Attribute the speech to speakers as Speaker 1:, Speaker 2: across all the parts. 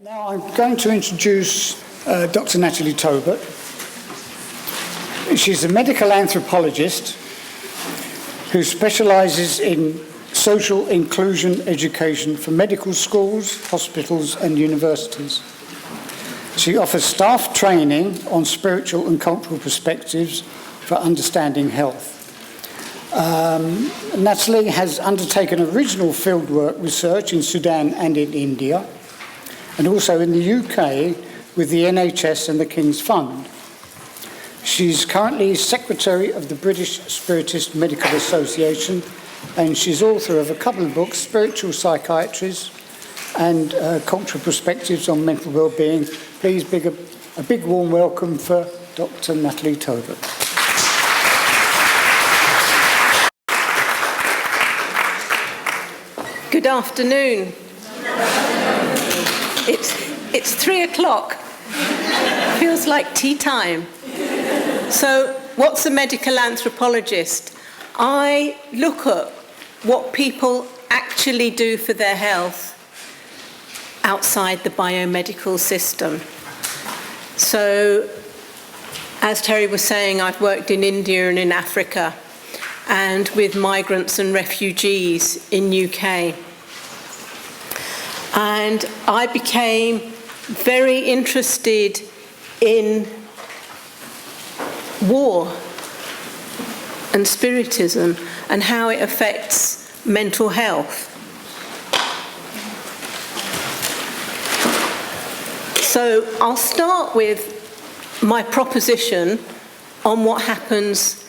Speaker 1: Now I'm going to introduce Dr. Natalie Tobert. She's a medical anthropologist who specialises in social inclusion education for medical schools, hospitals and universities. She offers staff training on spiritual and cultural perspectives for understanding health. Natalie has undertaken original fieldwork research in Sudan and in India, and also in the UK with the NHS and the King's Fund. She's currently Secretary of the British Spiritist Medical Association, and she's author of a couple of books, Spiritual Psychiatries and Cultural Perspectives on Mental Wellbeing. Please a big warm welcome for Dr. Natalie Tobert.
Speaker 2: Good afternoon. It's 3 o'clock. Feels like tea time. So, what's a medical anthropologist? I look at what people actually do for their health outside the biomedical system. So, as Terry was saying, I've worked in India and in Africa, and with migrants and refugees in UK. And I became very interested in war and spiritism and how it affects mental health. So I'll start with my proposition on what happens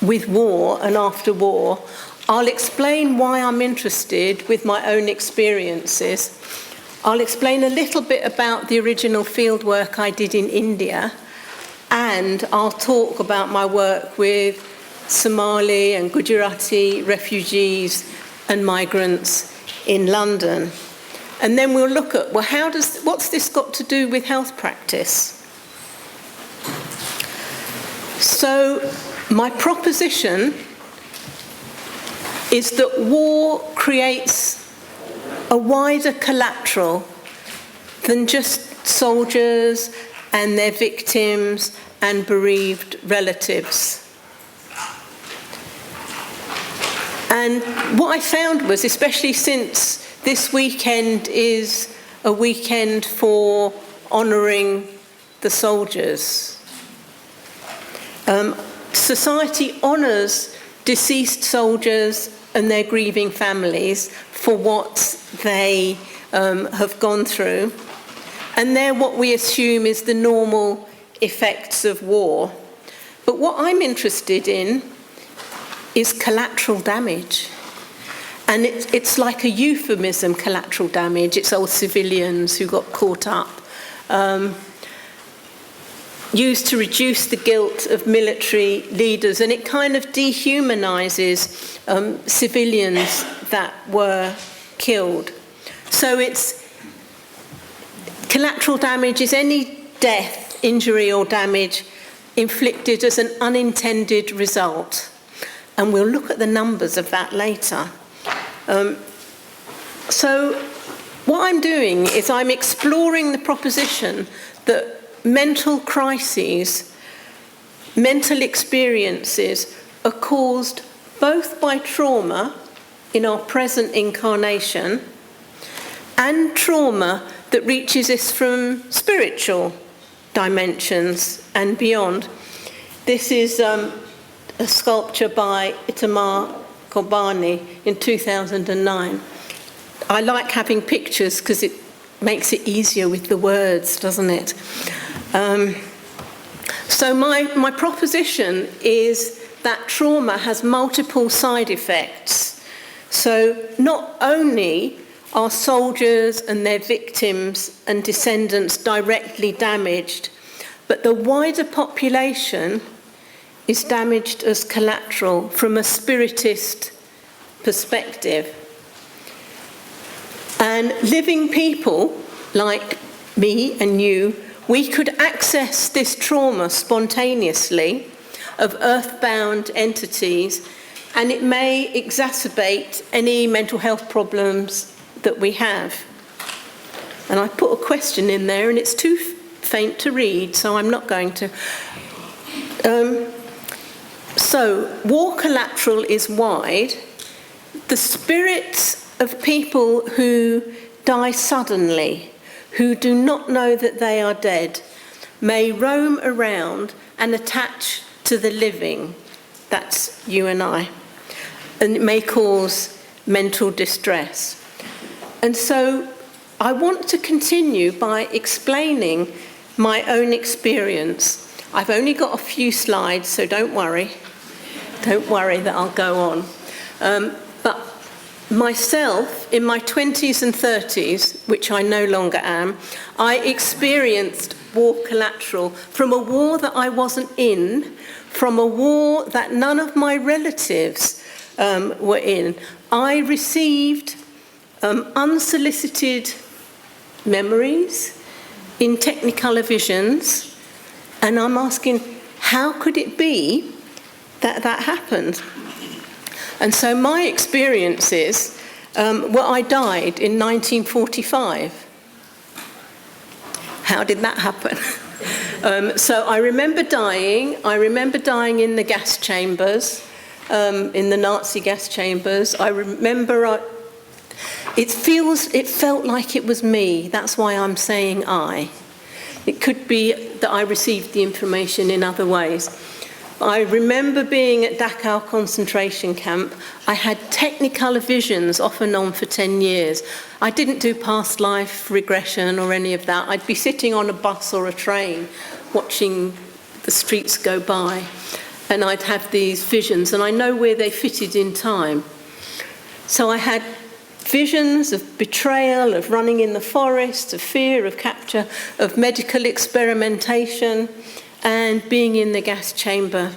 Speaker 2: with war and after war. I'll explain why I'm interested with my own experiences. I'll explain a little bit about the original fieldwork I did in India, and I'll talk about my work with Somali and Gujarati refugees and migrants in London. And then we'll look at, well, what's this got to do with health practice? So my proposition is that war creates a wider collateral than just soldiers and their victims and bereaved relatives. And what I found was, especially since this weekend is a weekend for honouring the soldiers, society honours deceased soldiers and their grieving families for what they have gone through. And they're what we assume is the normal effects of war. But what I'm interested in is collateral damage. And it's like a euphemism, collateral damage. It's old civilians who got caught up. Used to reduce the guilt of military leaders, and it kind of dehumanises civilians that were killed. So collateral damage is any death, injury or damage inflicted as an unintended result. And we'll look at the numbers of that later. So what I'm doing is I'm exploring the proposition that mental crises, mental experiences are caused both by trauma in our present incarnation and trauma that reaches us from spiritual dimensions and beyond. This is a sculpture by Itamar Kobani in 2009. I like having pictures because it makes it easier with the words, doesn't it? So my proposition is that trauma has multiple side effects. So not only are soldiers and their victims and descendants directly damaged, but the wider population is damaged as collateral from a spiritist perspective. And living people like me and you, we could access this trauma spontaneously of earthbound entities, and it may exacerbate any mental health problems that we have. And I put a question in there, and it's too faint to read, so I'm not going to. So, war collateral is wide. The spirits of people who die suddenly, who do not know that they are dead, may roam around and attach to the living. That's you and I. And it may cause mental distress. And so I want to continue by explaining my own experience. I've only got a few slides, so don't worry. Don't worry that I'll go on. But myself, in my 20s and 30s, which I no longer am, I experienced war collateral from a war that I wasn't in, from a war that none of my relatives were in. I received unsolicited memories in technicolor visions, and I'm asking, how could it be that that happened? And so my experience is, I died in 1945. How did that happen? So I remember dying in the gas chambers, in the Nazi gas chambers. I remember it felt like it was me. That's why I'm saying I. It could be that I received the information in other ways. I remember being at Dachau concentration camp. I had technicolor visions off and on for 10 years. I didn't do past life regression or any of that. I'd be sitting on a bus or a train watching the streets go by, and I'd have these visions, and I know where they fitted in time. So I had visions of betrayal, of running in the forest, of fear, of capture, of medical experimentation, and being in the gas chamber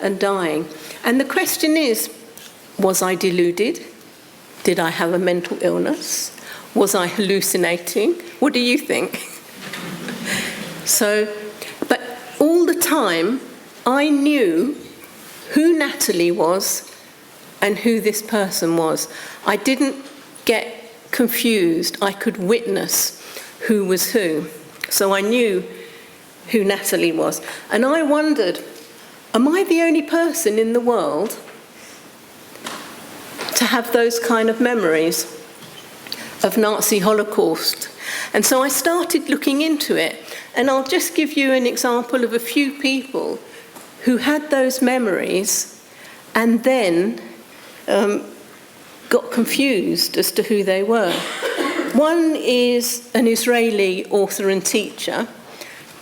Speaker 2: and dying. And the question is, was I deluded? Did I have a mental illness? Was I hallucinating? What do you think? But all the time, I knew who Natalie was and who this person was. I didn't get confused. I could witness who was who. So I knew who Natalie was. And I wondered, am I the only person in the world to have those kind of memories of Nazi Holocaust? And so I started looking into it. And I'll just give you an example of a few people who had those memories and then got confused as to who they were. One is an Israeli author and teacher,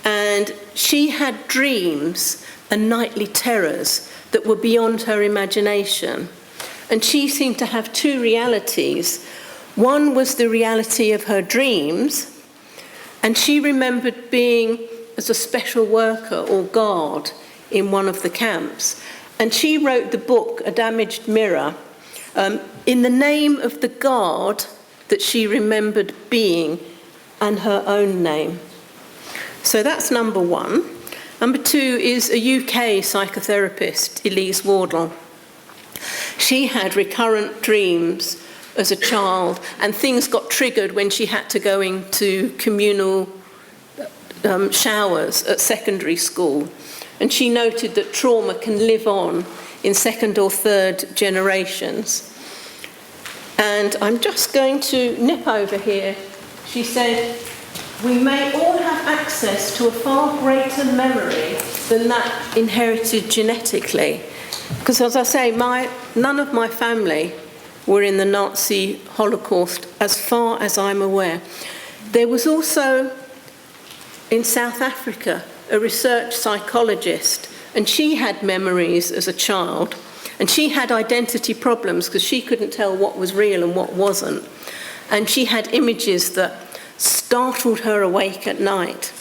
Speaker 2: and she had dreams and nightly terrors that were beyond her imagination. And she seemed to have two realities. One was the reality of her dreams, and she remembered being as a special worker or guard in one of the camps. And she wrote the book, A Damaged Mirror, in the name of the guard that she remembered being and her own name. So that's number one. Number two is a UK psychotherapist, Elise Wardle. She had recurrent dreams as a child, and things got triggered when she had to go into communal showers at secondary school. And she noted that trauma can live on in second or third generations. And I'm just going to nip over here. She said, we may all have access to a far greater memory than that inherited genetically. Because as I say, none of my family were in the Nazi Holocaust, as far as I'm aware. There was also, in South Africa, a research psychologist, and she had memories as a child, and she had identity problems because she couldn't tell what was real and what wasn't. And she had images that startled her awake at night.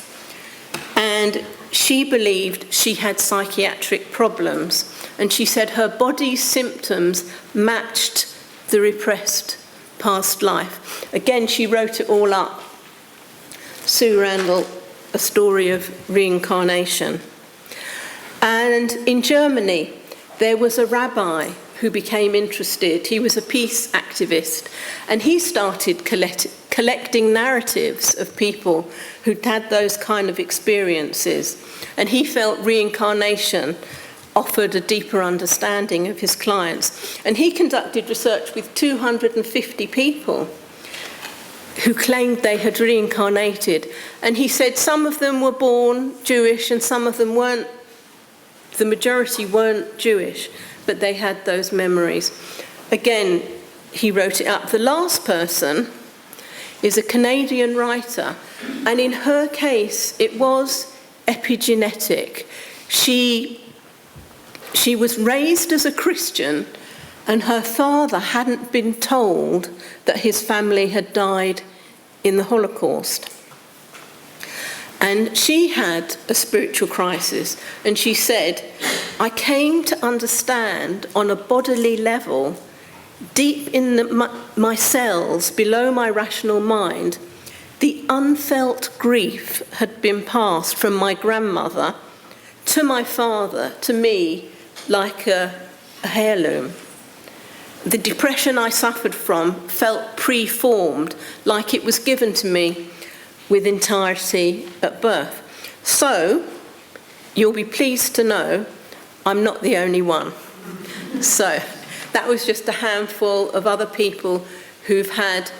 Speaker 2: And she believed she had psychiatric problems, and she said her body's symptoms matched the repressed past life. Again, she wrote it all up. Sue Randall, A Story of Reincarnation. And in Germany, there was a rabbi who became interested. He was a peace activist, and he started collecting narratives of people who'd had those kind of experiences. And he felt reincarnation offered a deeper understanding of his clients. And he conducted research with 250 people who claimed they had reincarnated. And he said some of them were born Jewish and some of them weren't. The majority weren't Jewish, but they had those memories. Again, he wrote it up. The last person is a Canadian writer, and in her case, it was epigenetic. She was raised as a Christian, and her father hadn't been told that his family had died in the Holocaust. And she had a spiritual crisis, and she said, I came to understand on a bodily level, deep in my cells, below my rational mind, the unfelt grief had been passed from my grandmother to my father, to me, like a heirloom. The depression I suffered from felt preformed, like it was given to me with entirety at birth. So, you'll be pleased to know I'm not the only one. So, that was just a handful of other people who've had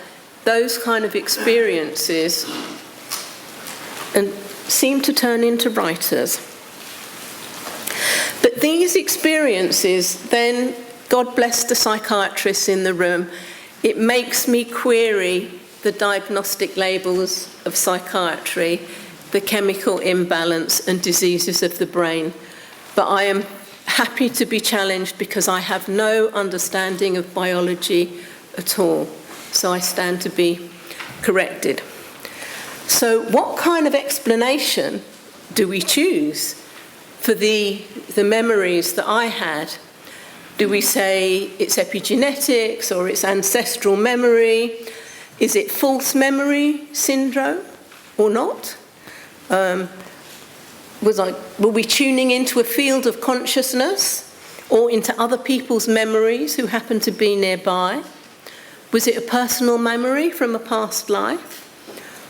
Speaker 2: those kind of experiences and seem to turn into writers. But these experiences, then, God bless the psychiatrists in the room, it makes me query the diagnostic labels of psychiatry, the chemical imbalance and diseases of the brain. But I am happy to be challenged because I have no understanding of biology at all. So I stand to be corrected. So what kind of explanation do we choose for the memories that I had? Do we say it's epigenetics or it's ancestral memory? Is it false memory syndrome or not? Were we tuning into a field of consciousness or into other people's memories who happened to be nearby? Was it a personal memory from a past life?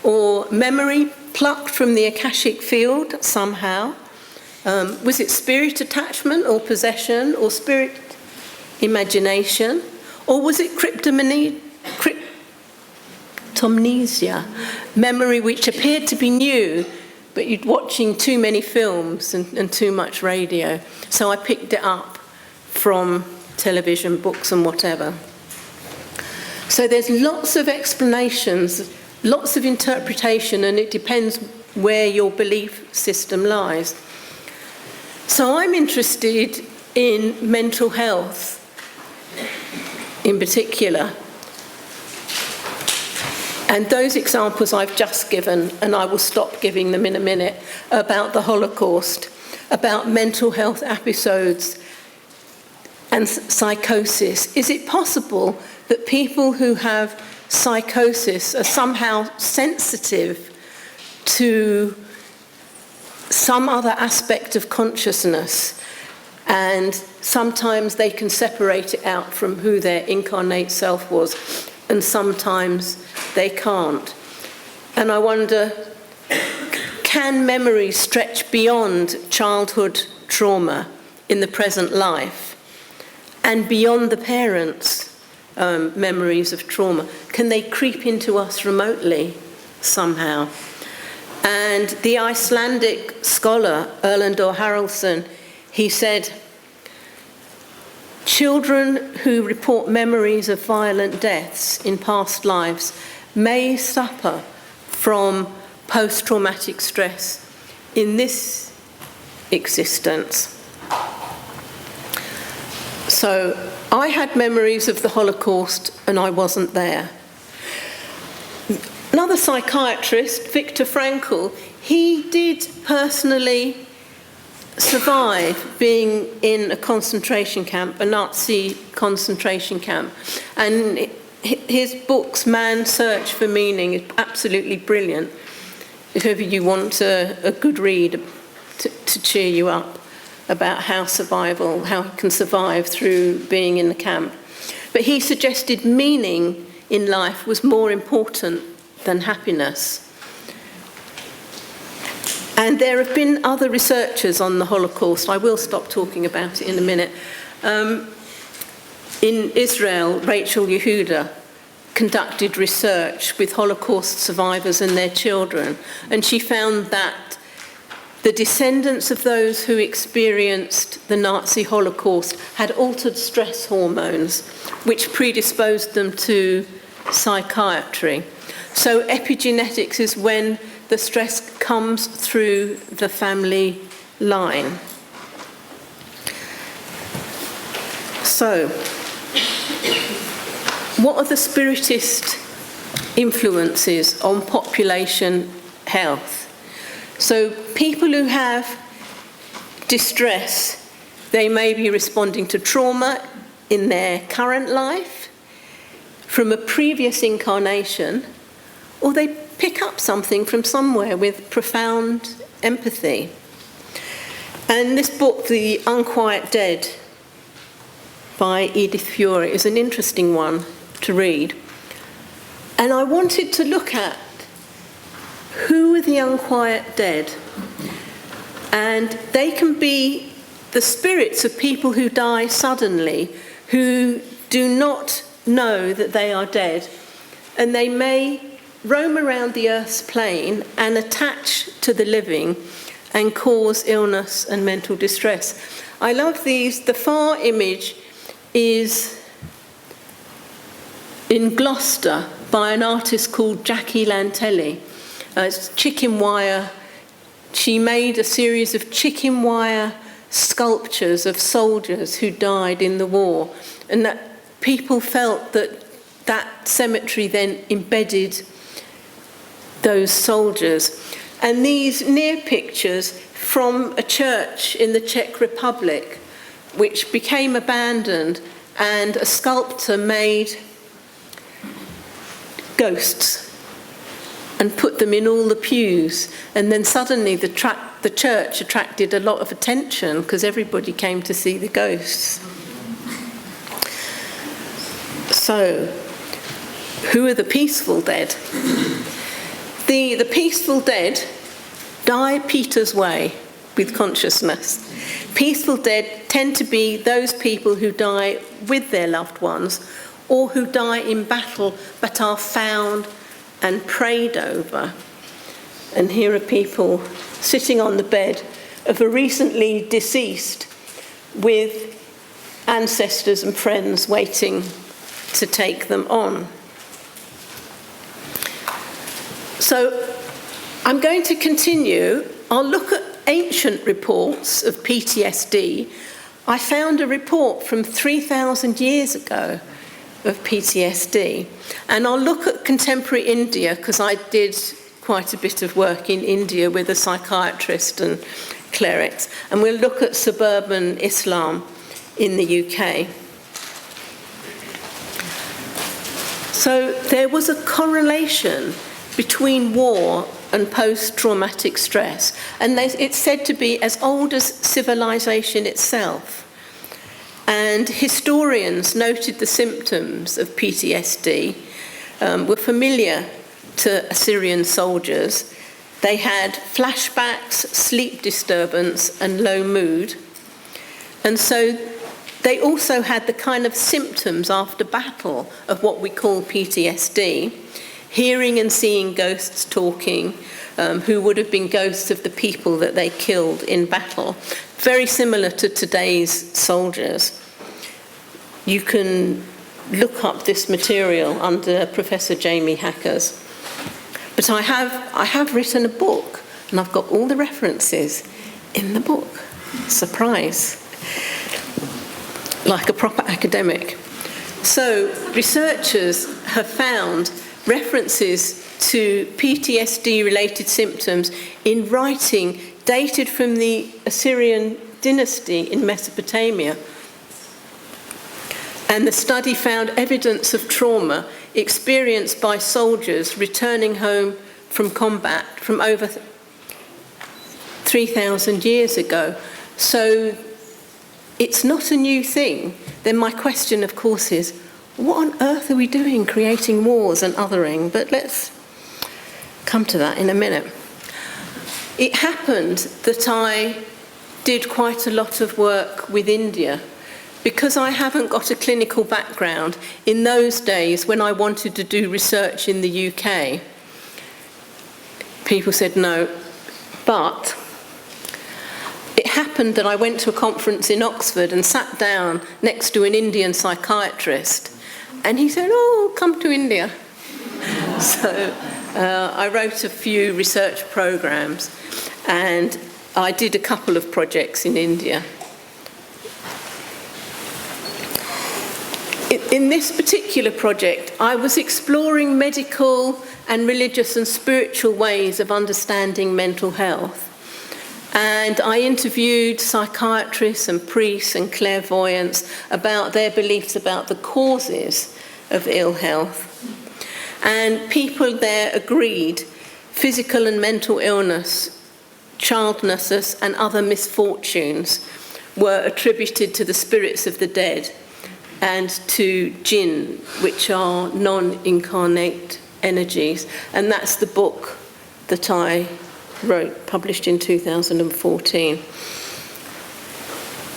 Speaker 2: Or memory plucked from the Akashic field somehow? Was it spirit attachment or possession or spirit imagination? Or was it cryptomnesia, memory which appeared to be new, but you'd watching too many films and too much radio? So I picked it up from television, books and whatever. So there's lots of explanations, lots of interpretation, and it depends where your belief system lies. So I'm interested in mental health in particular. And those examples I've just given, and I will stop giving them in a minute, about the Holocaust, about mental health episodes and psychosis. Is it possible that people who have psychosis are somehow sensitive to some other aspect of consciousness, and sometimes they can separate it out from who their incarnate self was, and sometimes they can't? And I wonder, can memory stretch beyond childhood trauma in the present life and beyond the parents' memories of trauma? Can they creep into us remotely somehow? And the Icelandic scholar, Erlendur Haraldsson, he said, children who report memories of violent deaths in past lives may suffer from post-traumatic stress in this existence. So I had memories of the Holocaust and I wasn't there. Another psychiatrist, Viktor Frankl, he did personally survive being in a concentration camp, a Nazi concentration camp. And his books, Man's Search for Meaning, is absolutely brilliant. If ever you want a good read to cheer you up about how you can survive through being in the camp. But he suggested meaning in life was more important than happiness. And there have been other researchers on the Holocaust. I will stop talking about it in a minute. In Israel, Rachel Yehuda conducted research with Holocaust survivors and their children, and she found that the descendants of those who experienced the Nazi Holocaust had altered stress hormones, which predisposed them to psychiatry. So epigenetics is when the stress comes through the family line. So, what are the spiritist influences on population health? So people who have distress, they may be responding to trauma in their current life, from a previous incarnation, or they pick up something from somewhere with profound empathy. And this book, The Unquiet Dead, by Edith Fiore, is an interesting one to read. And I wanted to look at who are the unquiet dead. And they can be the spirits of people who die suddenly, who do not know that they are dead. And they may roam around the earth's plane and attach to the living and cause illness and mental distress. I love these. The far image is in Gloucester by an artist called Jackie Lantelli. It's chicken wire. She made a series of chicken wire sculptures of soldiers who died in the war, and that people felt that that cemetery then embedded those soldiers. And these near pictures from a church in the Czech Republic, which became abandoned, and a sculptor made ghosts and put them in all the pews. And then suddenly the church attracted a lot of attention because everybody came to see the ghosts. So, who are the peaceful dead? The peaceful dead die Peter's way with consciousness. Peaceful dead tend to be those people who die with their loved ones, or who die in battle but are found and prayed over. And here are people sitting on the bed of a recently deceased with ancestors and friends waiting to take them on. So I'm going to continue. I'll look at ancient reports of PTSD. I found a report from 3,000 years ago of PTSD. And I'll look at contemporary India, because I did quite a bit of work in India with a psychiatrist and clerics. And we'll look at suburban Islam in the UK. So there was a correlation between war and post-traumatic stress. And it's said to be as old as civilization itself. And historians noted the symptoms of PTSD were familiar to Assyrian soldiers. They had flashbacks, sleep disturbance, and low mood. And so they also had the kind of symptoms after battle of what we call PTSD, hearing and seeing ghosts talking, who would have been ghosts of the people that they killed in battle. Very similar to today's soldiers. You can look up this material under Professor Jamie Hacker's. But I have written a book, and I've got all the references in the book. Surprise. Like a proper academic. So researchers have found references to PTSD-related symptoms in writing dated from the Assyrian dynasty in Mesopotamia. And the study found evidence of trauma experienced by soldiers returning home from combat from over 3,000 years ago. So it's not a new thing. Then my question, of course, is, what on earth are we doing creating wars and othering? But let's come to that in a minute. It happened that I did quite a lot of work with India. Because I haven't got a clinical background, in those days when I wanted to do research in the UK, people said no. But it happened that I went to a conference in Oxford and sat down next to an Indian psychiatrist, and he said, "Oh, come to India." So I wrote a few research programs, and I did a couple of projects in India. In this particular project, I was exploring medical and religious and spiritual ways of understanding mental health. And I interviewed psychiatrists and priests and clairvoyants about their beliefs about the causes of ill health. And people there agreed physical and mental illness, childlessness, and other misfortunes were attributed to the spirits of the dead and to jinn, which are non-incarnate energies. And that's the book that I wrote, published in 2014.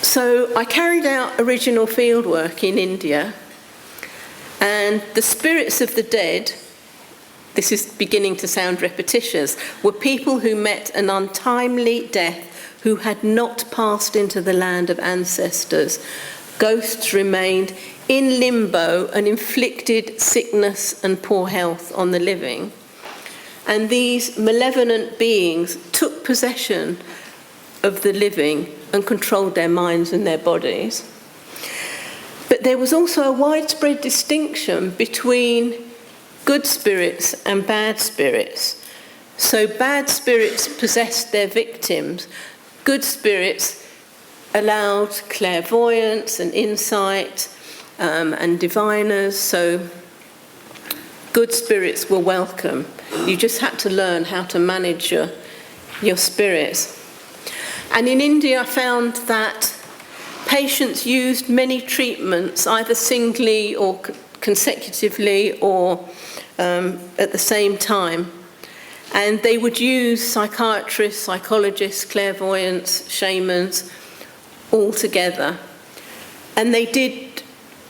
Speaker 2: So I carried out original fieldwork in India, and the spirits of the dead, this is beginning to sound repetitious, were people who met an untimely death, who had not passed into the land of ancestors. Ghosts remained in limbo and inflicted sickness and poor health on the living. And these malevolent beings took possession of the living and controlled their minds and their bodies. But there was also a widespread distinction between good spirits and bad spirits. So bad spirits possessed their victims. Good spirits allowed clairvoyance and insight and diviners. So good spirits were welcome. You just had to learn how to manage your spirits. And in India, I found that patients used many treatments, either singly or consecutively or at the same time. And they would use psychiatrists, psychologists, clairvoyants, shamans, all together. And they did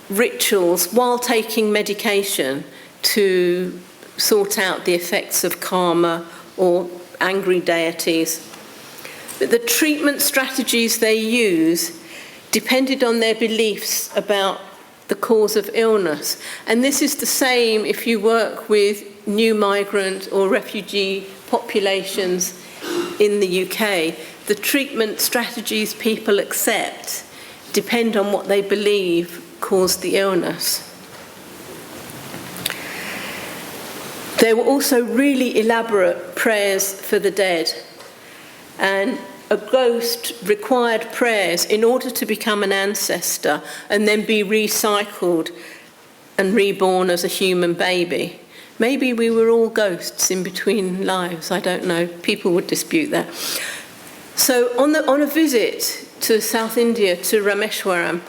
Speaker 2: rituals while taking medication to sort out the effects of karma or angry deities. But the treatment strategies they use depended on their beliefs about the cause of illness. And this is the same if you work with new migrant or refugee populations in the UK. The treatment strategies people accept depend on what they believe caused the illness. There were also really elaborate prayers for the dead, and a ghost required prayers in order to become an ancestor and then be recycled and reborn as a human baby. Maybe we were all ghosts in between lives, I don't know. People would dispute that. So on a visit to South India, to Rameshwaram,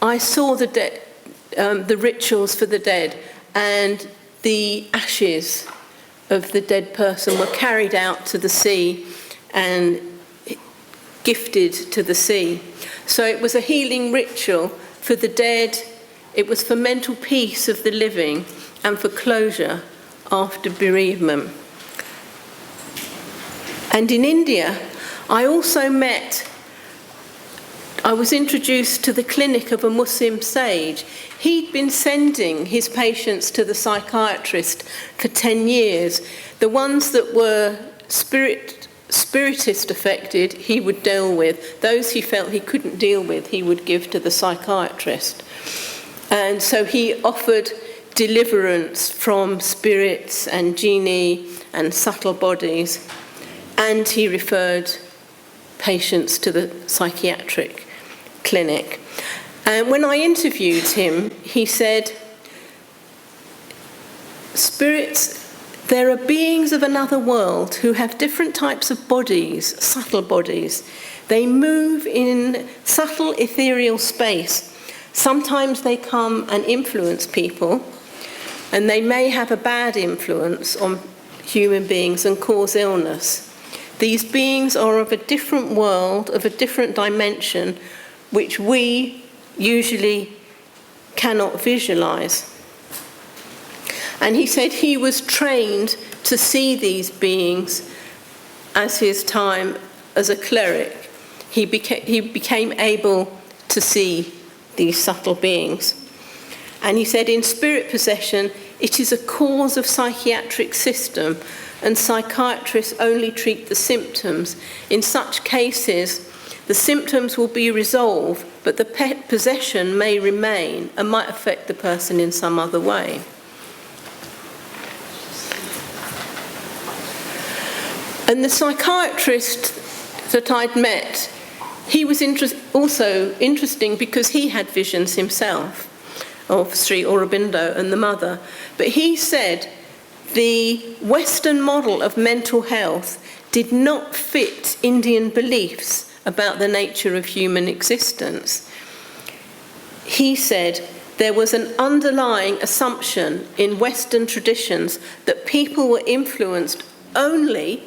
Speaker 2: I saw the rituals for the dead, and the ashes of the dead person were carried out to the sea and gifted to the sea. So it was a healing ritual for the dead, it was for mental peace of the living, and for closure after bereavement. And in India, I was introduced to the clinic of a Muslim sage. He'd been sending his patients to the psychiatrist for 10 years. The ones that were spiritist affected, he would deal with. Those he felt he couldn't deal with, he would give to the psychiatrist. And so he offered deliverance from spirits and genie and subtle bodies. And he referred patients to the psychiatric clinic. And when I interviewed him, he said, "Spirits, there are beings of another world who have different types of bodies, subtle bodies. They move in subtle ethereal space. Sometimes they come and influence people, and they may have a bad influence on human beings and cause illness. These beings are of a different world, of a different dimension, which we usually cannot visualize. And he said he was trained to see these beings as his time as a cleric. He became able to see these subtle beings. And he said in spirit possession, it is a cause of psychiatric system, and psychiatrists only treat the symptoms. In such cases, the symptoms will be resolved, but the possession may remain and might affect the person in some other way. And the psychiatrist that I'd met, he was also interesting because he had visions himself of Sri Aurobindo and the mother. But he said the Western model of mental health did not fit Indian beliefs about the nature of human existence. He said there was an underlying assumption in Western traditions that people were influenced only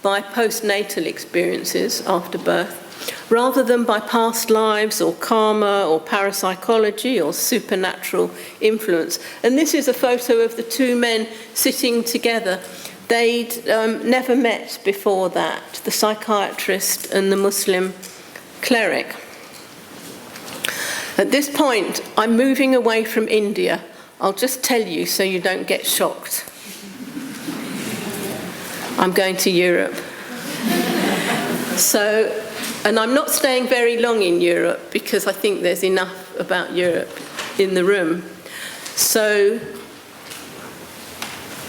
Speaker 2: by postnatal experiences after birth, rather than by past lives or karma or parapsychology or supernatural influence. And this is a photo of the two men sitting together. They'd never met before that, the psychiatrist and the Muslim cleric. At this point, I'm moving away from India. I'll just tell you so you don't get shocked. I'm going to Europe. And I'm not staying very long in Europe because I think there's enough about Europe in the room. So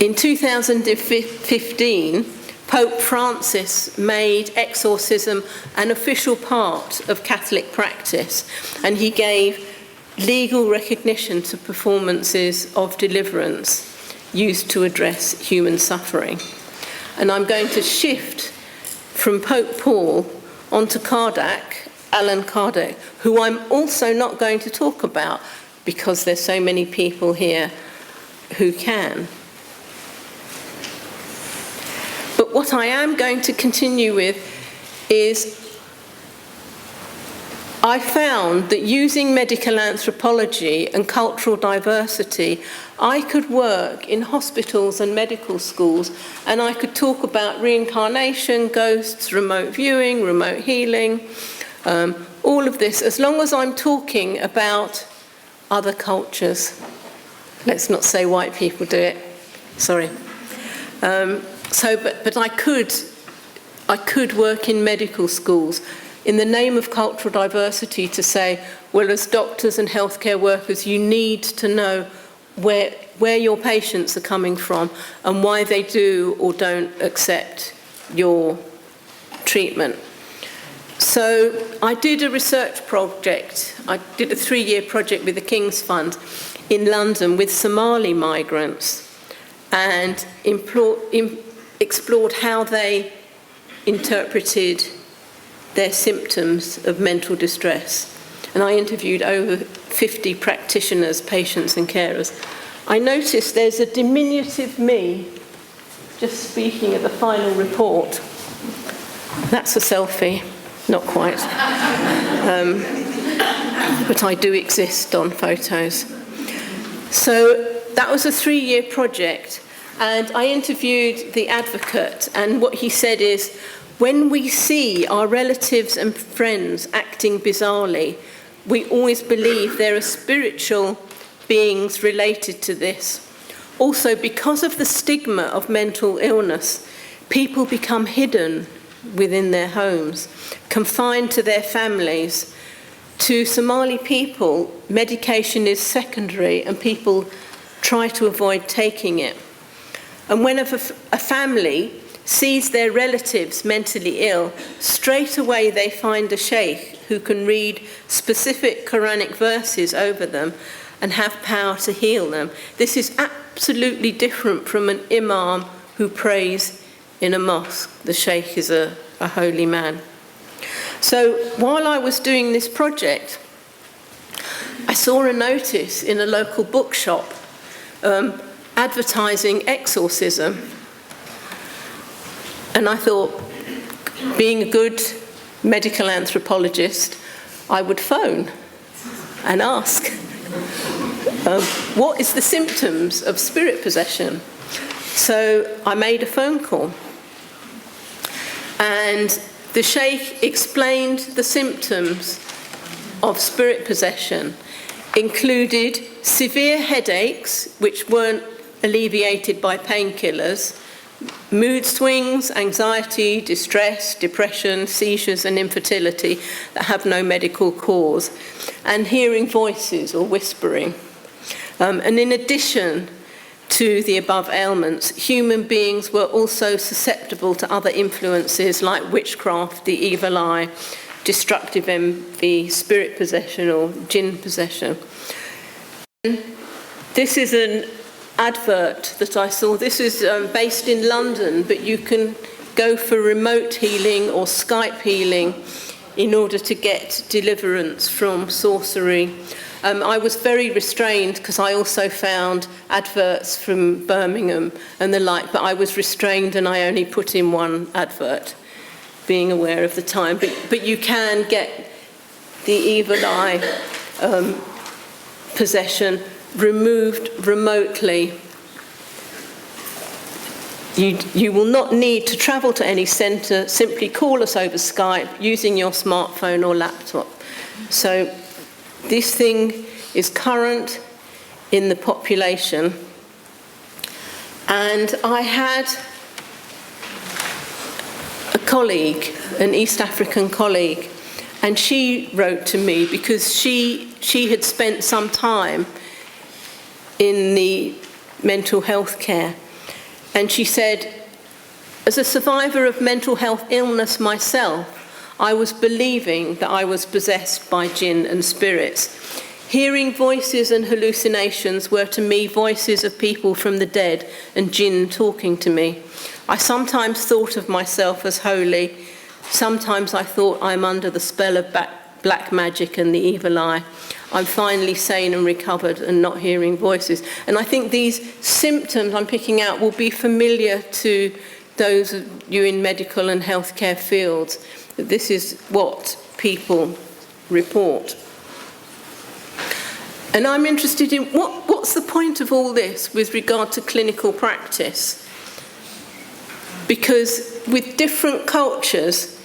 Speaker 2: in 2015, Pope Francis made exorcism an official part of Catholic practice, and he gave legal recognition to performances of deliverance used to address human suffering. And I'm going to shift from Pope Paul onto Alan Kardec, who I'm also not going to talk about because there's so many people here who can. But what I am going to continue with is I found that using medical anthropology and cultural diversity, I could work in hospitals and medical schools, and I could talk about reincarnation, ghosts, remote viewing, remote healing, all of this, as long as I'm talking about other cultures. Let's not say white people do it. Sorry. But I could work in medical schools in the name of cultural diversity to say, well, as doctors and healthcare workers, you need to know where your patients are coming from and why they do or don't accept your treatment. So I did a research project. I did a 3-year project with the King's Fund in London with Somali migrants and explored how they interpreted their symptoms of mental distress. And I interviewed over 50 practitioners, patients and carers. I noticed there's a diminutive me just speaking at the final report. That's a selfie, not quite. But I do exist on photos. So that was a 3-year project. And I interviewed the advocate, and what he said is, when we see our relatives and friends acting bizarrely, we always believe there are spiritual beings related to this. Also, because of the stigma of mental illness, people become hidden within their homes, confined to their families. To Somali people, medication is secondary and people try to avoid taking it. And when a family sees their relatives mentally ill, straight away they find a sheikh who can read specific Quranic verses over them and have power to heal them. This is absolutely different from an imam who prays in a mosque. The sheikh is a holy man. So while I was doing this project, I saw a notice in a local bookshop advertising exorcism. And I thought, being a good medical anthropologist, I would phone and ask, what is the symptoms of spirit possession? So I made a phone call. And the sheikh explained the symptoms of spirit possession, included severe headaches, which weren't alleviated by painkillers, mood swings, anxiety, distress, depression, seizures and infertility that have no medical cause, and hearing voices or whispering. And in addition to the above ailments, human beings were also susceptible to other influences like witchcraft, the evil eye, destructive envy, spirit possession or jinn possession. And this is an advert that I saw. This is based in London, but you can go for remote healing or Skype healing in order to get deliverance from sorcery. I was very restrained because I also found adverts from Birmingham and the like, but I was restrained and I only put in one advert, being aware of the time. But you can get the evil eye possession removed remotely. You will not need to travel to any centre, simply call us over Skype using your smartphone or laptop. So this thing is current in the population. And I had a colleague, an East African colleague, and she wrote to me because she had spent some time in the mental health care. And she said, as a survivor of mental health illness myself, I was believing that I was possessed by jinn and spirits. Hearing voices and hallucinations were to me voices of people from the dead and jinn talking to me. I sometimes thought of myself as holy. Sometimes I thought I'm under the spell of black magic and the evil eye. I'm finally sane and recovered and not hearing voices. And I think these symptoms I'm picking out will be familiar to those of you in medical and healthcare fields. This is what people report. And I'm interested in what's the point of all this with regard to clinical practice? Because with different cultures,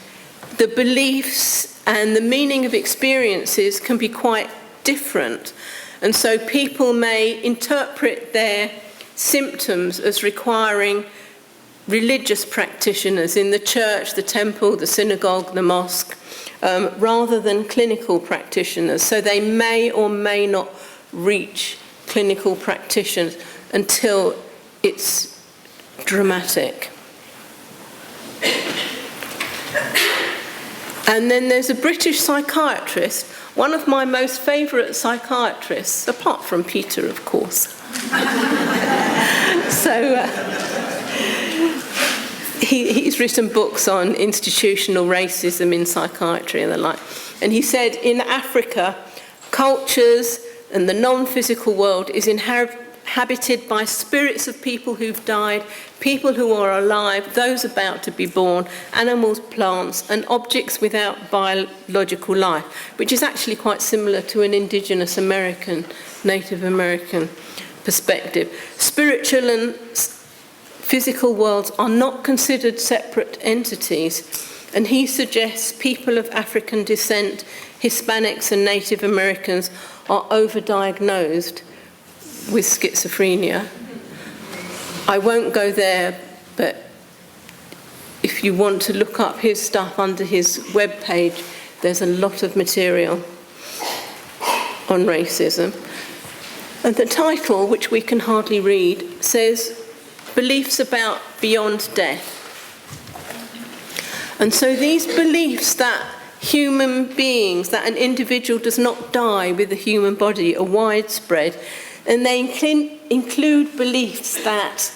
Speaker 2: the beliefs and the meaning of experiences can be quite different. And so people may interpret their symptoms as requiring religious practitioners in the church, the temple, the synagogue, the mosque, rather than clinical practitioners. So they may or may not reach clinical practitioners until it's dramatic. And then there's a British psychiatrist, one of my most favourite psychiatrists, apart from Peter, of course. He's written books on institutional racism in psychiatry and the like. And he said, in Africa, cultures and the non-physical world is inhabited by spirits of people who've died, people who are alive, those about to be born, animals, plants, and objects without biological life, which is actually quite similar to an indigenous American, Native American perspective. Spiritual and physical worlds are not considered separate entities, and he suggests people of African descent, Hispanics and Native Americans, are overdiagnosed with schizophrenia. I won't go there, but if you want to look up his stuff under his webpage, there's a lot of material on racism. And the title, which we can hardly read, says, Beliefs about Beyond Death. And so these beliefs that human beings, that an individual does not die with the human body, are widespread. And they include beliefs that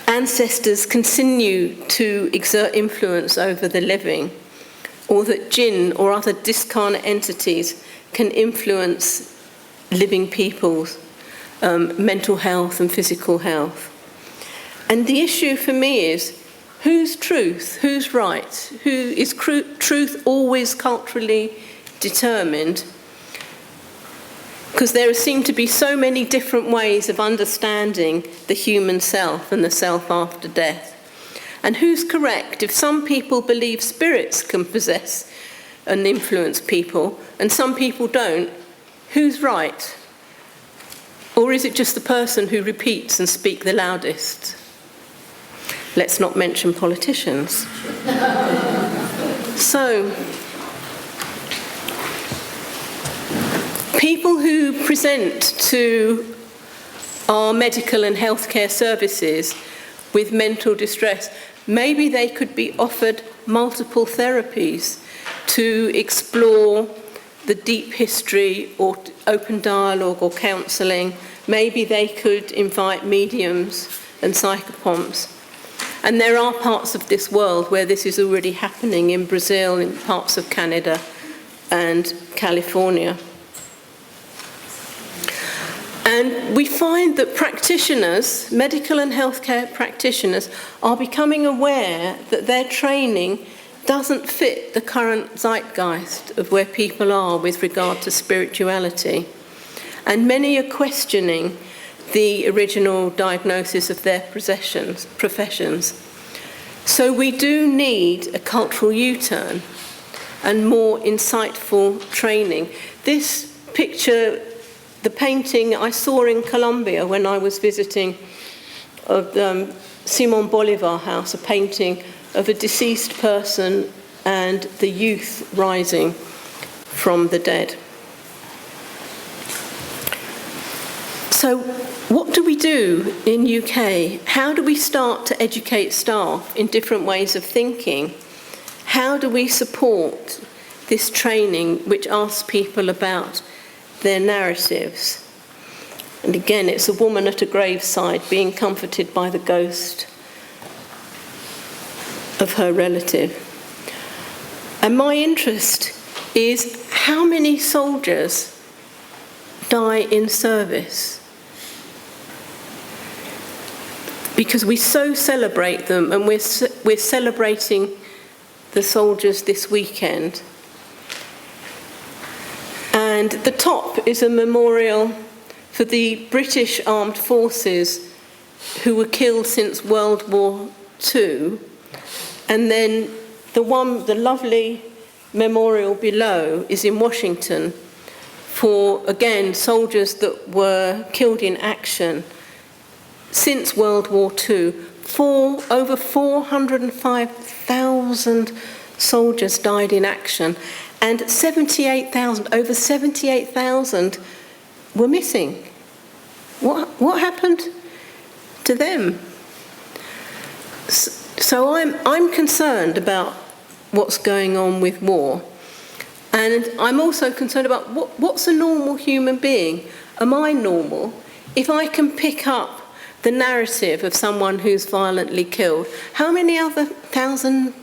Speaker 2: ancestors continue to exert influence over the living, or that jinn or other discarnate entities can influence living people's mental health and physical health. And the issue for me is, whose truth, who's right? Who is truth always culturally determined? Because there seem to be so many different ways of understanding the human self and the self after death. And who's correct? If some people believe spirits can possess and influence people, and some people don't, who's right? Or is it just the person who repeats and speaks the loudest? Let's not mention politicians. So, people who present to our medical and healthcare services with mental distress, maybe they could be offered multiple therapies to explore the deep history or open dialogue or counselling. Maybe they could invite mediums and psychopomps. And there are parts of this world where this is already happening, in Brazil, in parts of Canada and California. And we find that practitioners, medical and healthcare practitioners, are becoming aware that their training doesn't fit the current zeitgeist of where people are with regard to spirituality. And many are questioning the original diagnosis of their professions. So we do need a cultural U-turn and more insightful training. This picture, the painting I saw in Colombia when I was visiting of the Simon Bolivar house, a painting of a deceased person and the youth rising from the dead. So what do we do in UK? How do we start to educate staff in different ways of thinking? How do we support this training which asks people about their narratives? And again, it's a woman at a graveside being comforted by the ghost of her relative. And my interest is how many soldiers die in service? Because we so celebrate them, and we're celebrating the soldiers this weekend. And the top is a memorial for the British Armed Forces who were killed since World War II. And then the lovely memorial below is in Washington for, again, soldiers that were killed in action since World War II. Over 405,000 soldiers died in action, and over 78,000 were missing. What happened to them? So I'm concerned about what's going on with war, and I'm also concerned about what's a normal human being. Am I normal? If I can pick up the narrative of someone who's violently killed, how many other thousand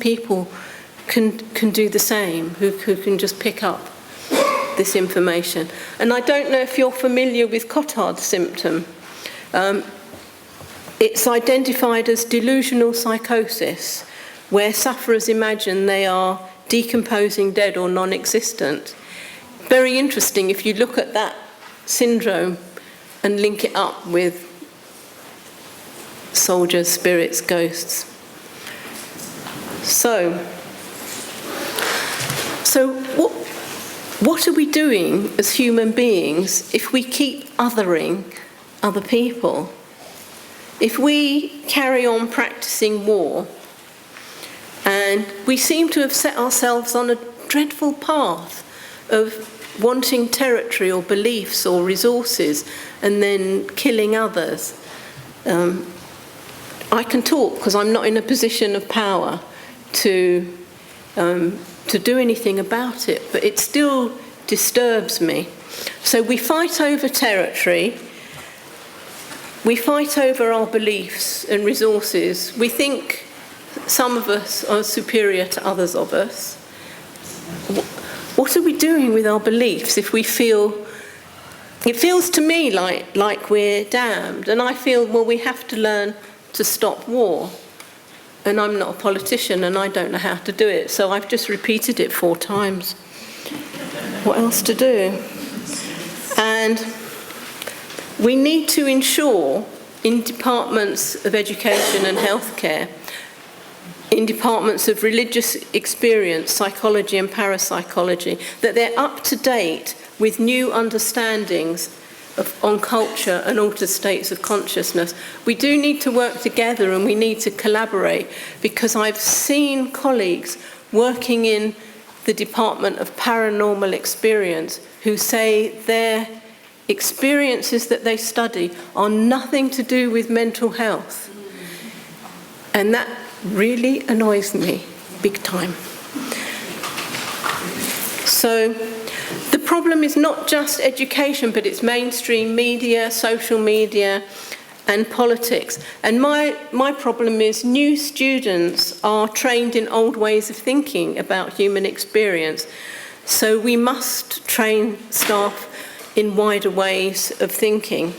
Speaker 2: people can do the same, who can just pick up this information? And I don't know if you're familiar with Cotard's symptom. It's identified as delusional psychosis, where sufferers imagine they are decomposing dead or non-existent. Very interesting if you look at that syndrome and link it up with soldiers, spirits, ghosts. So what are we doing as human beings if we keep othering other people? If we carry on practicing war, and we seem to have set ourselves on a dreadful path of wanting territory or beliefs or resources and then killing others. I can talk because I'm not in a position of power to do anything about it, but it still disturbs me. So we fight over territory, we fight over our beliefs and resources. We think some of us are superior to others of us. What are we doing with our beliefs if we feel... It feels to me like we're damned, and I feel, well, we have to learn to stop war. and I'm not a politician and I don't know how to do it, so I've just repeated it 4 times. What else to do? And we need to ensure in departments of education and healthcare, in departments of religious experience, psychology and parapsychology, that they're up to date with new understandings on culture and altered states of consciousness. We do need to work together and we need to collaborate, because I've seen colleagues working in the Department of Paranormal Experience who say their experiences that they study are nothing to do with mental health. And that really annoys me big time. So the problem is not just education, but it's mainstream media, social media, and politics. And my problem is new students are trained in old ways of thinking about human experience. So we must train staff in wider ways of thinking.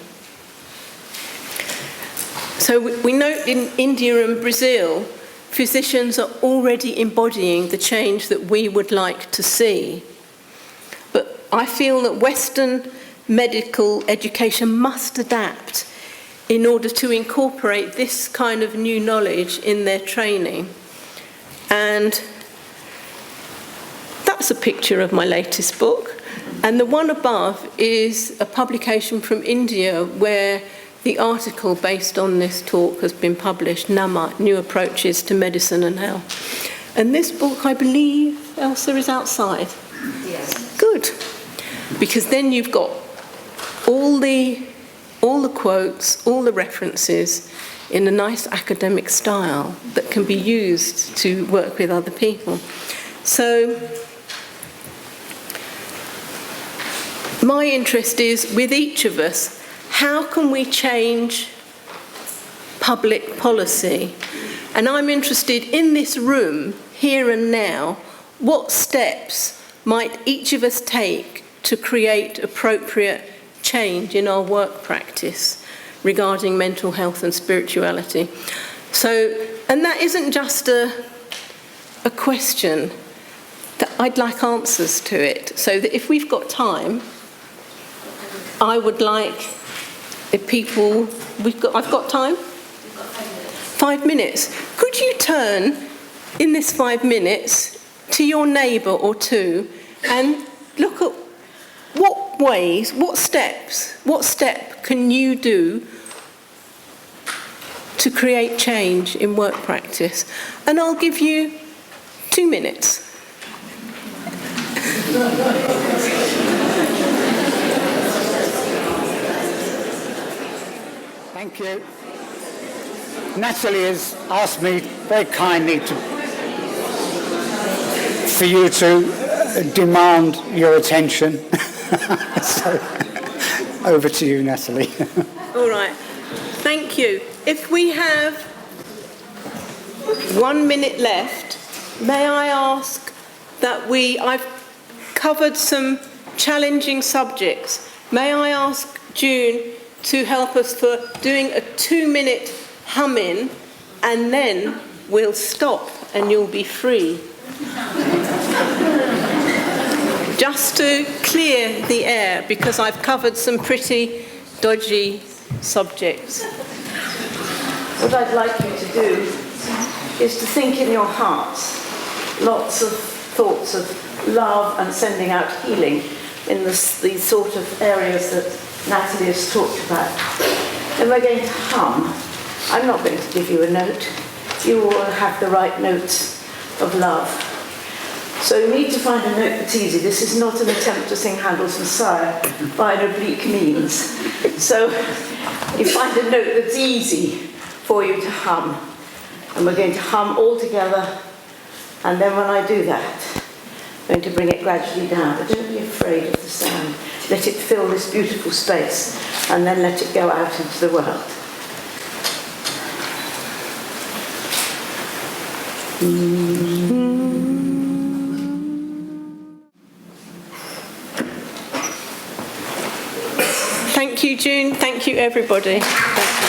Speaker 2: So we note in India and Brazil, physicians are already embodying the change that we would like to see. But I feel that Western medical education must adapt in order to incorporate this kind of new knowledge in their training. And that's a picture of my latest book. And the one above is a publication from India where the article based on this talk has been published, Nama, New Approaches to Medicine and Health. And this book, I believe, Elsa, is outside. Yes. Good. Because then you've got all the quotes, all the references in a nice academic style that can be used to work with other people. So my interest is, with each of us, how can we change public policy? And I'm interested in this room, here and now, what steps might each of us take to create appropriate change in our work practice regarding mental health and spirituality. So, and that isn't just a question, that I'd like answers to it. So that if we've got time, I would like, if people, I've got time? 5 minutes. Could you turn in this 5 minutes to your neighbour or two and look at what step can you do to create change in work practice? And I'll give you 2 minutes.
Speaker 1: Thank you. Natalie has asked me very kindly for you to demand your attention. So, over to you, Natalie.
Speaker 2: All right. Thank you. If we have 1 minute left, may I ask that I've covered some challenging subjects. May I ask June to help us for doing a 2-minute hum-in, and then we'll stop and you'll be free. Just to clear the air, because I've covered some pretty dodgy subjects.
Speaker 3: What I'd like you to do is to think in your hearts lots of thoughts of love and sending out healing in these sort of areas that Natalie has talked about. Then we're going to hum. I'm not going to give you a note. You all have the right notes of love. So you need to find a note that's easy. This is not an attempt to sing Handel's Messiah by an oblique means. So you find a note that's easy for you to hum. And we're going to hum all together. And then when I do that, I'm going to bring it gradually down. But don't be afraid of the sound. Let it fill this beautiful space, and then let it go out into the world.
Speaker 2: Thank you, June. Thank you, everybody. Thank you.